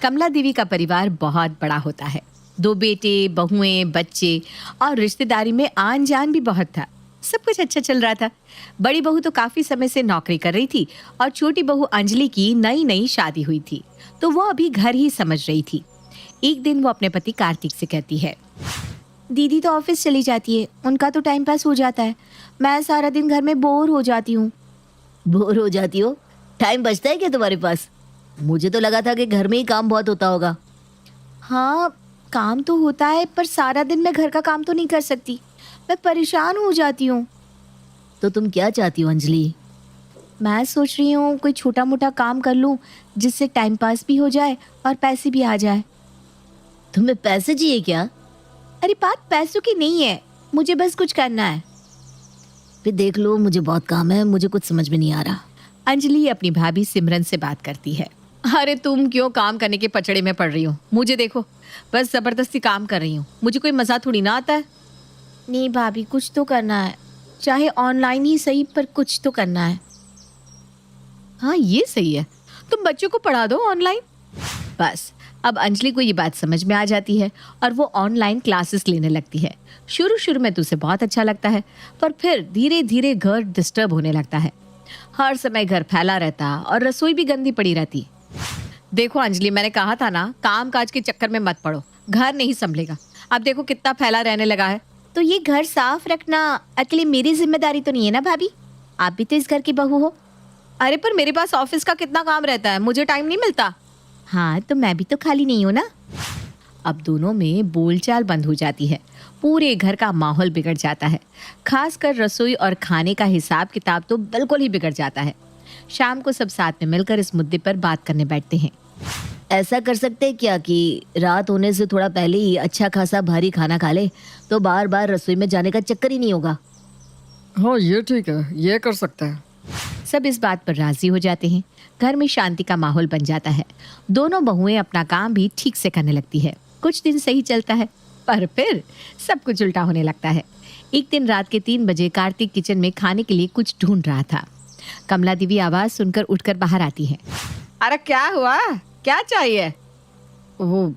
कमला देवी का परिवार बहुत बड़ा होता है। 2 बेटे, बहुएं, बच्चे और रिश्तेदारी में आन जान भी बहुत था। सब कुछ अच्छा चल रहा था। बड़ी बहू तो काफी समय से नौकरी कर रही थी और छोटी बहू अंजलि की नई नई शादी हुई थी, तो वो अभी घर ही समझ रही थी। एक दिन वो अपने पति कार्तिक से कहती है, दीदी तो ऑफिस चली जाती है, उनका तो टाइम पास हो जाता है। मैं सारा दिन घर में बोर हो जाती हूँ। बोर हो जाती हो? टाइम बचता है क्या तुम्हारे पास? मुझे तो लगा था कि घर में ही काम बहुत होता होगा। हाँ, काम तो होता है, पर सारा दिन मैं घर का काम तो नहीं कर सकती। मैं परेशान हो जाती हूँ। तो तुम क्या चाहती हो अंजलि? मैं सोच रही हूँ कोई छोटा मोटा काम कर लूँ जिससे टाइम पास भी हो जाए और पैसे भी आ जाए। तुम्हें पैसे चाहिए क्या? अरे बात पैसों की नहीं है, मुझे बस कुछ करना है। फिर देख लो, मुझे बहुत काम है, मुझे कुछ समझ में नहीं आ रहा। अंजलि अपनी भाभी सिमरन से बात करती है। अरे तुम क्यों काम करने के पचड़े में पड़ रही हो? मुझे देखो, बस जबरदस्ती काम कर रही हूँ। मुझे कोई मजा थोड़ी ना आता है। नहीं भाभी, कुछ तो करना है, चाहे ऑनलाइन ही सही, पर कुछ तो करना है। हाँ, ये सही है, तुम बच्चों को पढ़ा दो ऑनलाइन। बस अब अंजलि को ये बात समझ में आ जाती है और वो ऑनलाइन क्लासेस लेने लगती है। शुरू शुरू में तो उसे बहुत अच्छा लगता है, पर फिर धीरे धीरे घर डिस्टर्ब होने लगता है। हर समय घर फैला रहता और रसोई भी गंदी पड़ी रहती। देखो अंजलि, मैंने कहा था ना, काम काज के चक्कर में मत पड़ो, घर नहीं संभलेगा। अब देखो कितना फैला रहने लगा है। तो ये घर साफ रखना अकेले मेरी जिम्मेदारी तो नहीं है ना भाभी? आप भी तो इस घर की बहू हो। अरे पर मेरे पास ऑफिस का कितना काम रहता है, मुझे टाइम नहीं मिलता। हाँ, तो मैं भी तो खाली नहीं हूँ ना। अब दोनों में बोलचाल बंद हो जाती है। पूरे घर का माहौल बिगड़ जाता है। खासकर रसोई और खाने का हिसाब किताब तो बिल्कुल ही बिगड़ जाता है। शाम को सब साथ में मिलकर इस मुद्दे पर बात करने बैठते हैं। ऐसा कर सकते हैं क्या कि रात होने से थोड़ा पहले ही अच्छा खासा भारी खाना खा ले, तो बार बार रसोई में जाने का चक्कर ही नहीं होगा। हाँ, ये ठीक है, ये कर सकते हैं। सब इस बात पर राजी हो जाते हैं। घर में शांति का माहौल बन जाता है। दोनों बहुएं अपना काम भी ठीक से करने लगती है। कुछ दिन सही चलता है, पर फिर सब कुछ उल्टा होने लगता है। एक दिन रात के 3 बजे कार्तिक किचन में खाने के लिए कुछ ढूंढ रहा था। कमला देवी आवाज सुनकर उठकर बाहर आती है। अरे क्या हुआ, क्या चाहिए? वो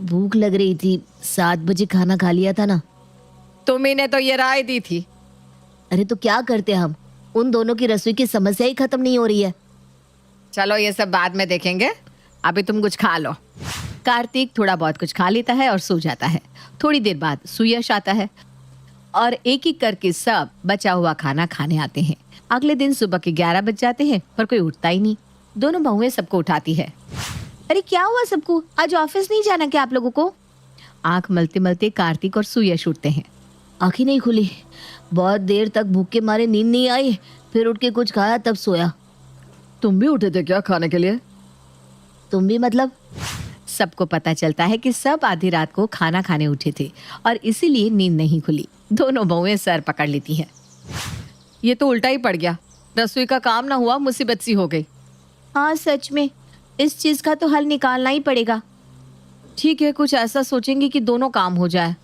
भूख लग रही थी, 7 बजे खाना खा लिया था ना। तुम्ही तो ये राय दी थी। अरे तो क्या करते हम? उन दोनों की रसोई की समस्या ही खत्म नहीं हो रही है। चलो ये सब बाद में देखेंगे, अभी तुम कुछ खा लो। कार्तिक थोड़ा बहुत कुछ खा लेता है और सो जाता है। थोड़ी देर बाद सुयश आता है और एक एक करके सब बचा हुआ खाना खाने आते हैं। अगले दिन सुबह के 11 बज जाते हैं, पर कोई उठता ही नहीं। दोनों बहुएं सबको उठाती है। अरे क्या हुआ सबको, आज ऑफिस नहीं जाना क्या आप लोगों को? आंख मलते मलते कार्तिक और सुयश उठते हैं। आंखें नहीं खुली, बहुत देर तक भूख के मारे नींद नहीं आई, फिर उठ के कुछ खाया तब सोया। तुम भी उठे थे क्या खाने के लिए? तुम भी मतलब? सबको पता चलता है कि सब आधी रात को खाना खाने उठे थे और इसीलिए नींद नहीं खुली। दोनों बहुएं सर पकड़ लेती हैं। ये तो उल्टा ही पड़ गया, रसोई का काम ना हुआ, मुसीबत सी हो गई। हाँ सच में, इस चीज का तो हल निकालना ही पड़ेगा। ठीक है, कुछ ऐसा सोचेंगे कि दोनों काम हो जाए,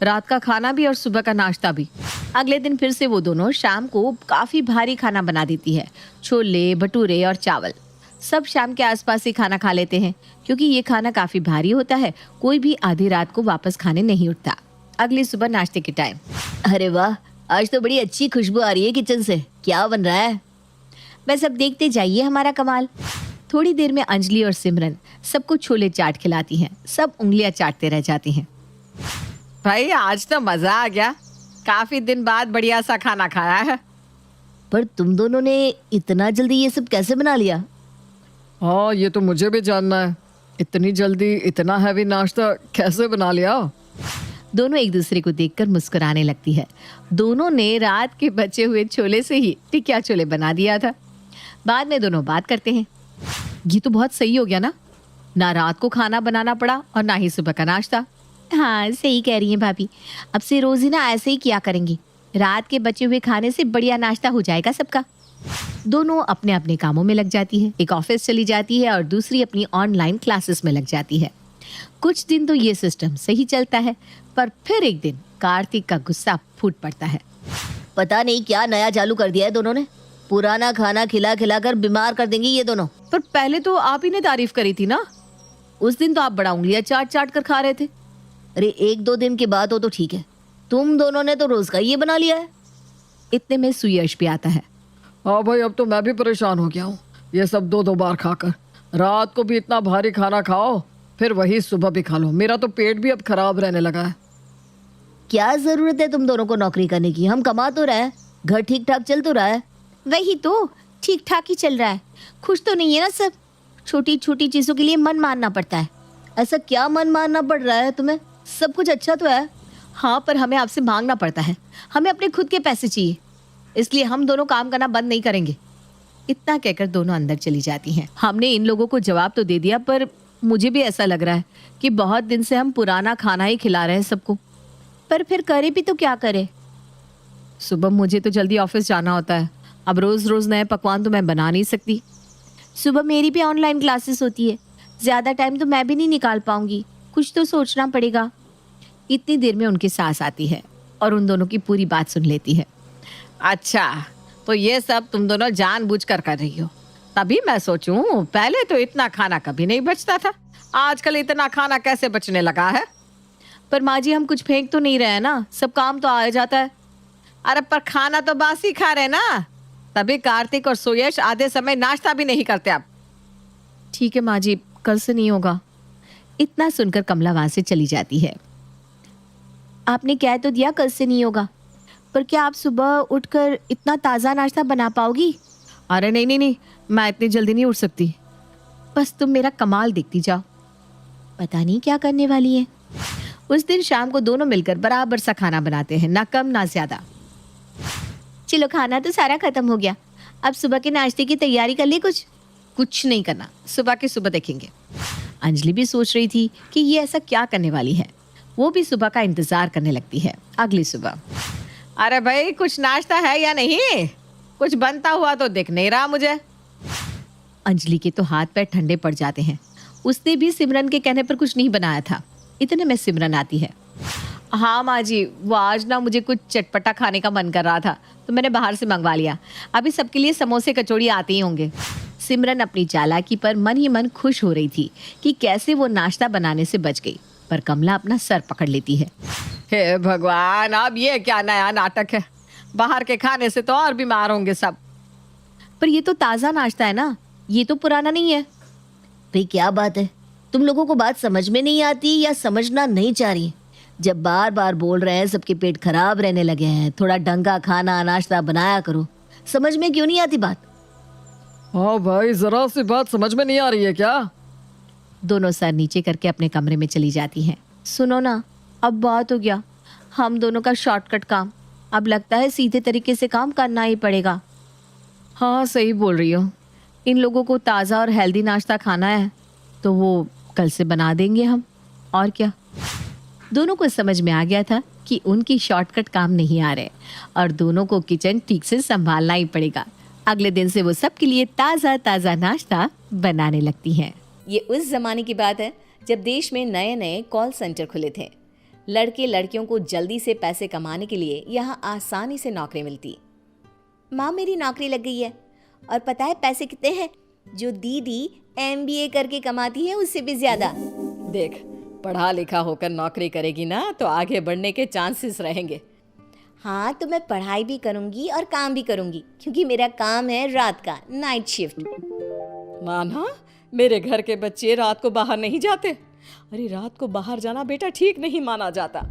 रात का खाना भी और सुबह का नाश्ता भी। अगले दिन फिर से वो दोनों शाम को काफी भारी खाना बना देती है। छोले, भटूरे और चावल। सब शाम के आसपास ही खाना खा लेते हैं, क्योंकि ये खाना काफी भारी होता है। कोई भी आधी रात को वापस खाने नहीं उठता। अगली सुबह नाश्ते के टाइम। अरे वाह, आज तो बड़ी अच्छी खुशबू आ रही है किचन से। क्या बन रहा है? बस अब देखते जाइए हमारा कमाल। थोड़ी देर में अंजलि और सिमरन सबको छोले चाट खिलाती हैं। सब उंगलियां चाटते रह जाती हैं। भाई आज तो मजा आ गया, काफी दिन बाद बढ़िया सा खाना खाया है। पर तुम दोनों ने इतना जल्दी ये सब कैसे बना लिया? हाँ, ये तो मुझे भी जानना है, इतनी जल्दी इतना हैवी नाश्ता कैसे बना लिया? दोनों एक दूसरे को देखकर मुस्कुराने लगती है। दोनों ने रात के बचे हुए छोले से ही टिकिया छोले बना दिया था। बाद में दोनों बात करते हैं। ये तो बहुत सही हो गया ना रात को खाना बनाना पड़ा और ना ही सुबह का नाश्ता। हाँ सही कह रही हैं भाभी, अब से रोज ही ना ऐसे ही किया करेंगे। रात के बचे हुए खाने से बढ़िया नाश्ता हो जाएगा सबका। दोनों अपने अपने कामों में लग जाती है। एक ऑफिस चली जाती है और दूसरी अपनी ऑनलाइन क्लासेस में लग जाती है। कुछ दिन तो ये सिस्टम सही चलता है, पर फिर एक दिन कार्तिक का गुस्सा फूट पड़ता है। पता नहीं क्या नया चालू कर दिया है दोनों ने। पुराना खाना खिला खिला कर बीमार कर देंगी ये दोनों। पर पहले तो आप ही ने तारीफ करी थी ना। उस दिन तो आप बड़ा उंगलियां चाट चाट कर खा रहे थे। अरे 1-2 दिन की बात हो तो ठीक है, तुम दोनों ने तो रोज का ये बना लिया है। इतने में सुयश भी आता है। हाँ भाई, अब तो मैं भी परेशान हो गया हूँ ये सब 2-2 बार खाकर। रात को भी इतना भारी खाना खाओ, फिर वही सुबह भी खा लो। मेरा तो पेट भी अब खराब रहने लगा है। क्या जरूरत है तुम दोनों को नौकरी करने की? हम कमा तो रहे हैं, घर ठीक ठाक चल तो रहा है। वही तो, ठीक ठाक ही चल रहा है। खुश तो नहीं है ना सब? छोटी छोटी चीजों के लिए मन मारना पड़ता है। ऐसा क्या मन मारना पड़ रहा है तुम्हें? सब कुछ अच्छा तो है। हाँ, पर हमें आपसे मांगना पड़ता है। हमें अपने खुद के पैसे चाहिए, इसलिए हम दोनों काम करना बंद नहीं करेंगे। इतना कहकर दोनों अंदर चली जाती हैं। हमने इन लोगों को जवाब तो दे दिया, पर मुझे भी ऐसा लग रहा है कि बहुत दिन से हम पुराना खाना ही खिला रहे हैं सबको। पर फिर करे भी तो क्या करे? सुबह मुझे तो जल्दी ऑफिस जाना होता है, अब रोज रोज नए पकवान तो मैं बना नहीं सकती। सुबह मेरी भी ऑनलाइन क्लासेस होती है, ज्यादा टाइम तो मैं भी नहीं निकाल पाऊंगी। कुछ तो सोचना पड़ेगा। इतनी देर में उनकी सास आती है और उन दोनों की पूरी बात सुन लेती है। अच्छा, तो ये सब तुम दोनों जानबूझकर कर रही हो? तभी मैं सोचूं, पहले तो इतना खाना कभी नहीं बचता था, आजकल इतना खाना कैसे बचने लगा है? पर माँ जी, हम कुछ फेंक तो नहीं रहे हैं ना, सब काम तो आ जाता है। अरे पर खाना तो बासी खा रहे ना, तभी कार्तिक और सुयश आधे समय नाश्ता भी नहीं करते अब। ठीक है माँ जी, कल से नहीं होगा। इतना सुनकर कमला वहां से चली जाती है। आपने कह तो दिया कल से नहीं होगा, पर क्या आप सुबह उठकर इतना ताज़ा नाश्ता बना पाओगी? अरे नहीं नहीं नहीं, मैं इतनी जल्दी नहीं उठ सकती। बस तुम मेरा कमाल देखती जाओ। पता नहीं क्या करने वाली है। उस दिन शाम को दोनों मिलकर बराबर सा खाना बनाते हैं, ना कम ना ज्यादा। चलो, खाना तो सारा खत्म हो गया, अब सुबह के नाश्ते की तैयारी कर ले। कुछ नहीं करना, सुबह की सुबह देखेंगे। अंजलि भी सोच रही थी कि ये ऐसा क्या करने वाली है। वो भी सुबह का इंतजार करने लगती है। अगली सुबह, अरे भाई, कुछ नाश्ता है या नहीं? कुछ बनता हुआ तो दिख नहीं रहा मुझे। अंजलि के तो हाथ पैर ठंडे पड़ जाते हैं। उसने भी सिमरन के कहने पर कुछ नहीं बनाया था। इतने में सिमरन आती है। हाँ माँ जी, वो आज ना मुझे कुछ चटपटा खाने का मन कर रहा था, तो मैंने बाहर से मंगवा लिया। अभी सबके लिए समोसे कचौड़ी आते ही होंगे। सिमरन अपनी चालाकी पर मन ही मन खुश हो रही थी कि कैसे वो नाश्ता बनाने से बच गई, पर कमला अपना सर पकड़ लेती है। हे भगवान, अब ये क्या नया नाटक है? बाहर के खाने से तो और बीमार होंगे सब। पर ये तो ताज़ा नाश्ता है ना, ये तो पुराना नहीं है। भाई क्या बात है, तुम लोगों को बात समझ में नहीं आती या समझना नहीं चाह रही? जब बार बार बोल रहे हैं सबके पेट खराब रहने लगे हैं, थोड़ा ढंग का खाना नाश्ता बनाया करो, समझ में क्यों नहीं आती बात? हाँ भाई, जरा सी बात समझ में नहीं आ रही है क्या? दोनों सर नीचे करके अपने कमरे में चली जाती हैं। सुनो ना, अब बात हो गया हम दोनों का शॉर्टकट काम। अब लगता है सीधे तरीके से काम करना ही पड़ेगा। हाँ सही बोल रही हो। इन लोगों को ताज़ा और हेल्दी नाश्ता खाना है तो वो कल से बना देंगे हम, और क्या। दोनों को समझ में आ गया था कि उनकी शॉर्टकट काम नहीं आ रहे और दोनों को किचन ठीक से संभालना ही पड़ेगा। अगले दिन से वो सबके लिए ताज़ा ताज़ा नाश्ता बनाने लगती हैं। ये उस ज़माने की बात है जब देश में नए नए कॉल सेंटर खुले थे। लड़के लड़कियों को जल्दी से पैसे कमाने के लिए यहाँ आसानी से नौकरी मिलती। माँ, मेरी नौकरी लग गई है और पता है पैसे कितने हैं? जो दीदी MBA करके कमाती है उससे भी ज्यादा। देख, पढ़ा लिखा होकर नौकरी करेगी ना तो आगे बढ़ने के चांसेस रहेंगे। हाँ, तो मैं पढ़ाई भी करूँगी और काम भी करूँगी, क्योंकि मेरा काम है रात का, नाइट शिफ्ट। माना, मेरे घर के बच्चे रात को बाहर नहीं जाते। अरे रात को बाहर जाना बेटा ठीक नहीं माना जाता।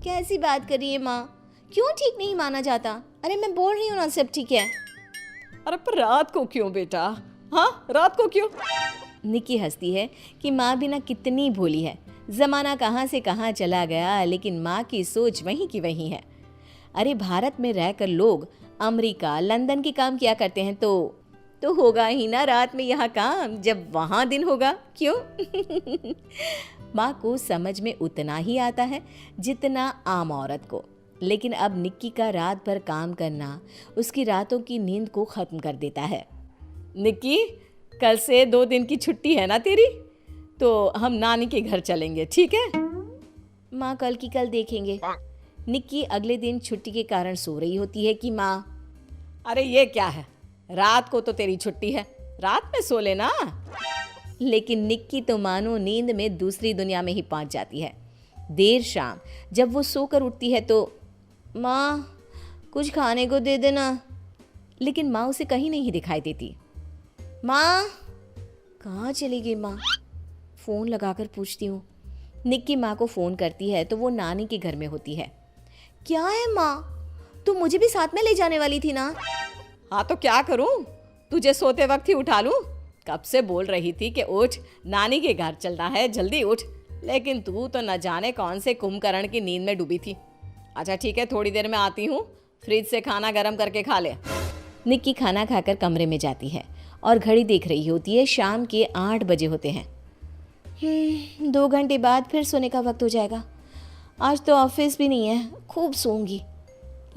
कैसी बात कर रही है माँ? क्यों ठीक नहीं माना जाता? अरे मैं बोल रही हूँ ना, सब ठीक है। अरे पर रात को क्यों बेटा? हाँ, रात को क्यों? निक्की हंसती है कि माँ भी ना कितनी भोली है। जमाना कहाँ से कहाँ चला गया, लेकिन माँ की सोच वहीं की वहीं है। अरे भारत में रहकर लोग अमेरिका, लंदन के काम किया करते हैं तो होगा ही ना रात में यहाँ काम, जब वहाँ दिन होगा। क्यों? माँ को समझ में उतना ही आता है जितना आम औरत को, लेकिन अब निक्की का रात भर काम करना उसकी रातों की नींद को खत्म कर देता है। निक्की, कल से 2 दिन की छुट्टी है ना तेरी, तो हम नानी के घर चलेंगे, ठीक है? माँ, कल की कल देखेंगे। निक्की अगले दिन छुट्टी के कारण सो रही होती है कि माँ, अरे ये क्या है, रात को तो तेरी छुट्टी है, रात में सो लेना। लेकिन निक्की तो मानो नींद में दूसरी दुनिया में ही पहुंच जाती है। देर शाम जब वो सोकर उठती है तो माँ कुछ खाने को दे देना, लेकिन माँ उसे कहीं नहीं दिखाई देती। माँ कहाँ चली गई माँ? फ़ोन लगाकर पूछती हूँ। निक्की माँ को फ़ोन करती है तो वो नानी के घर में होती है। क्या है माँ, तू मुझे भी साथ में ले जाने वाली थी ना? हाँ तो क्या करूँ, तुझे सोते वक्त ही उठा लूँ? कब से बोल रही थी कि उठ, नानी के घर चलना है, जल्दी उठ, लेकिन तू तो न जाने कौन से कुंभकर्ण की नींद में डूबी थी। अच्छा ठीक है, थोड़ी देर में आती हूँ, फ्रिज से खाना गर्म करके खा ले। निक्की खाना खाकर कमरे में जाती है और घड़ी देख रही होती है। शाम के 8 बजे होते हैं। 2 घंटे बाद फिर सोने का वक्त हो जाएगा। आज तो ऑफिस भी नहीं है, खूब सोऊंगी।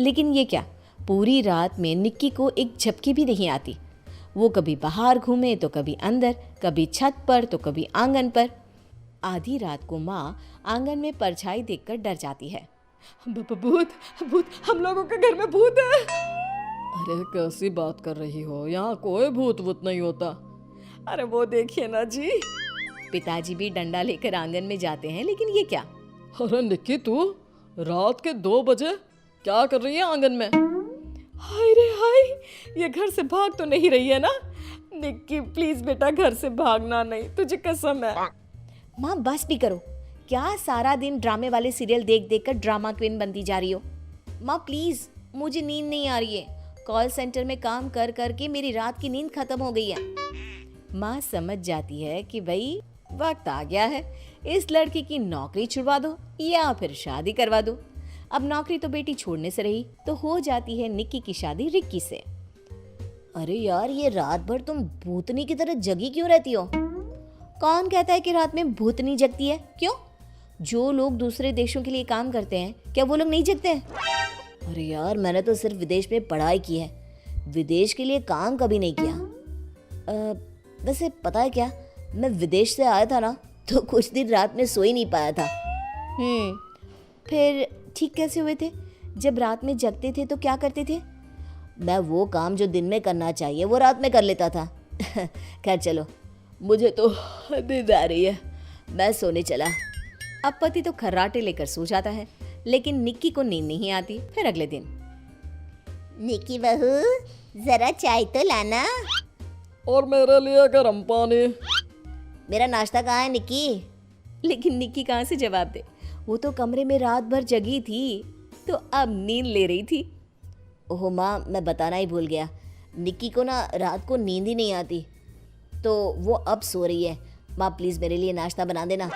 लेकिन ये क्या, पूरी रात में निक्की को एक झपकी भी नहीं आती। वो कभी बाहर घूमे तो कभी अंदर, कभी छत पर तो कभी आंगन पर। आधी रात को माँ आंगन में परछाई देखकर डर जाती है। भूत भूत, हम लोगों के घर में भूत है। अरे कैसी बात कर रही हो, यहाँ कोई भूत भूत नहीं होता। अरे वो देखिए ना जी। पिताजी भी डंडा लेकर आंगन में जाते हैं। लेकिन ये क्या? अरे निक्की, तू रात के 2 बजे क्या कर रही है आंगन में? हाय रे हाय, ये घर से भाग तो नहीं रही है ना? निक्की प्लीज बेटा, घर से भागना नहीं, तुझे कसम है। माँ बस भी करो, क्या सारा दिन ड्रामे वाले सीरियल देख देख कर ड्रामा क्वीन बनती जा रही हो? माँ प्लीज, मुझे नींद नहीं आ रही है। कॉल सेंटर में काम कर कर के मेरी रात की नींद खत्म हो गई है। माँ समझ जाती है कि भाई वक्त आ गया है, इस लड़की की नौकरी छुड़वा दो या फिर शादी करवा दो। अब नौकरी तो बेटी छोड़ने से रही तो हो जाती है निक्की की शादी रिक्की से। अरे यार, ये रात भर तुम भूतनी की तरह जगी क्यों रहती हो? कौन कहता है कि रात में भूतनी जगती है? क्यों, जो लोग दूसरे देशों के लिए काम करते हैं क्या वो लोग नहीं जगते हैं? अरे यार, मैंने तो सिर्फ विदेश में पढ़ाई की है, विदेश के लिए काम कभी नहीं किया। वैसे पता है क्या, मैं विदेश से आया था ना तो कुछ दिन रात में सो ही नहीं पाया था। फिर ठीक कैसे हुए थे? जब रात में जगते थे तो क्या करते थे? मैं वो काम जो दिन में करना चाहिए वो रात में कर लेता था। खैर चलो, मुझे तो नींद आ रही है, मैं सोने चला। अब पति तो खर्राटे लेकर सो जाता है, लेकिन निक्की को नींद नहीं आती। फिर अगले दिन, निक्की बहू जरा चाय तो लाना। और मेरे लिए गर्म पानी। मेरा नाश्ता कहाँ है निक्की? लेकिन निक्की कहाँ से जवाब दे, वो तो कमरे में रात भर जगी थी तो अब नींद ले रही थी। ओह माँ, मैं बताना ही भूल गया, निक्की को ना रात को नींद ही नहीं आती, तो वो अब सो रही है। माँ प्लीज़ मेरे लिए नाश्ता बना देना।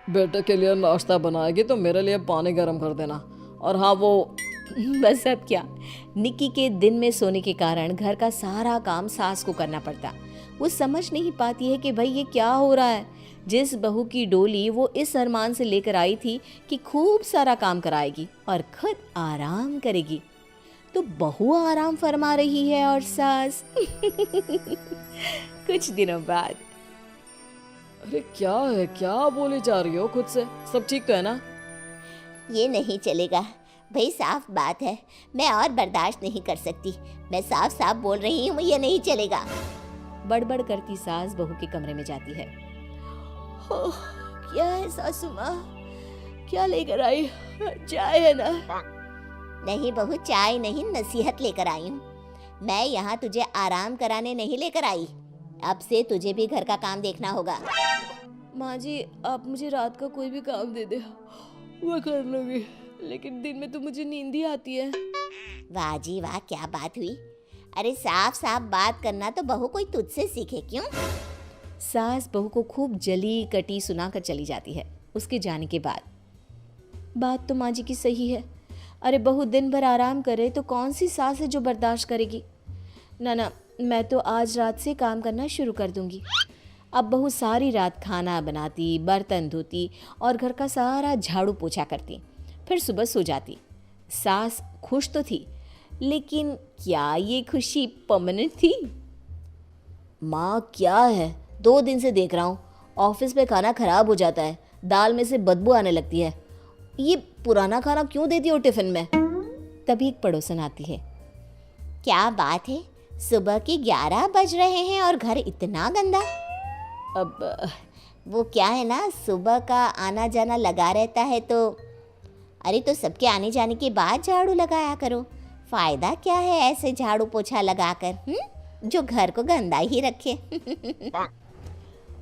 बेटे के लिए नाश्ता बनाएगी तो मेरे लिए पानी गर्म कर देना। और हाँ वो बस अब क्या, निक्की के दिन में सोने के कारण घर का सारा काम सास को करना पड़ता। वो समझ नहीं पाती है कि भाई ये क्या हो रहा है। जिस बहू की डोली वो इस अरमान से लेकर आई थी कि खूब सारा काम कराएगी और खुद आराम करेगी, तो बहू आराम फरमा रही है और सास कुछ दिनों बाद। अरे क्या है, क्या बोली जा रही हो खुद से? सब ठीक तो है ना? ये नहीं चलेगा भाई, साफ बात है, मैं और बर्दाश्त नहीं कर सकती। मैं साफ साफ बोल रही हूँ, ये नहीं चलेगा। बड़बड़ करती सास बहू के कमरे में जाती है। क्या है सासू माँ, क्या लेकर आई? चाय है ना? नहीं बहू, चाय नहीं, नसीहत लेकर आई हूँ। मैं यहाँ तुझे आराम कराने नहीं लेकर आई, अब से तुझे भी घर का काम देखना होगा। माँ जी, आप मुझे रात का कोई भी काम दे दे, मैं कर लूंगी, लेकिन दिन में तो मुझे नींद ही आती है। वाह जी वाह, क्या बात हुई। अरे साफ साफ बात करना तो बहू कोई तुझसे सीखे क्यों? सास बहू को खूब जली कटी सुनाकर चली जाती है। उसके जाने के बाद, बात तो माँ जी की सही है। अरे बहू दिन भर आराम करे तो कौन सी सास है जो बर्दाश्त करेगी? ना, मैं तो आज रात से काम करना शुरू कर दूंगी। अब बहू सारी रात खाना बनाती, बर्तन धोती और घर का सारा झाड़ू पोछा करती, फिर सुबह सो जाती। सास खुश तो थी, लेकिन क्या ये खुशी परमानेंट थी? माँ क्या है, 2 दिन से देख रहा हूँ, ऑफिस में खाना खराब हो जाता है, दाल में से बदबू आने लगती है। ये पुराना खाना क्यों देती हो टिफिन में? तभी एक पड़ोसन आती है। क्या बात है, सुबह के 11 बज रहे हैं और घर इतना गंदा? अब वो क्या है ना, सुबह का आना जाना लगा रहता है तो अरे तो सबके आने जाने के बाद झाड़ू लगाया करो। फ़ायदा क्या है ऐसे झाड़ू पोछा लगाकर, जो घर को गंदा ही रखे।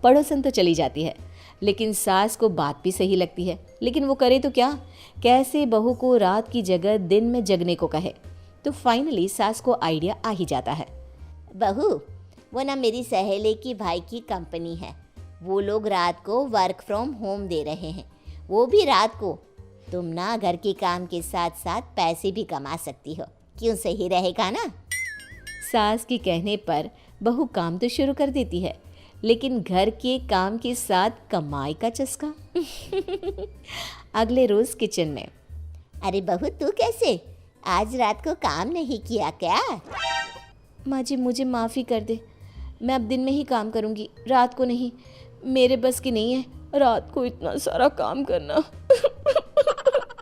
पड़ोसन तो चली जाती है, लेकिन सास को बात भी सही लगती है, लेकिन वो करे तो क्या, कैसे बहू को रात की जगह दिन में जगने को कहे। तो फाइनली सास को आइडिया आ ही जाता है। बहू, वो ना मेरी सहेली की भाई की कंपनी है, वो लोग रात को वर्क फ्रॉम होम दे रहे हैं, वो भी रात को। तुम ना घर के काम के साथ साथ पैसे भी कमा सकती हो, क्यों, सही रहेगा ना? सास के कहने पर बहू काम तो शुरू कर देती है, लेकिन घर के काम के साथ कमाई का चस्का। अगले रोज किचन में, अरे बहू, तू कैसे, आज रात को काम नहीं किया क्या? माँ जी मुझे माफ़ी कर दे, मैं अब दिन में ही काम करूँगी, रात को नहीं। मेरे बस की नहीं है रात को इतना सारा काम करना।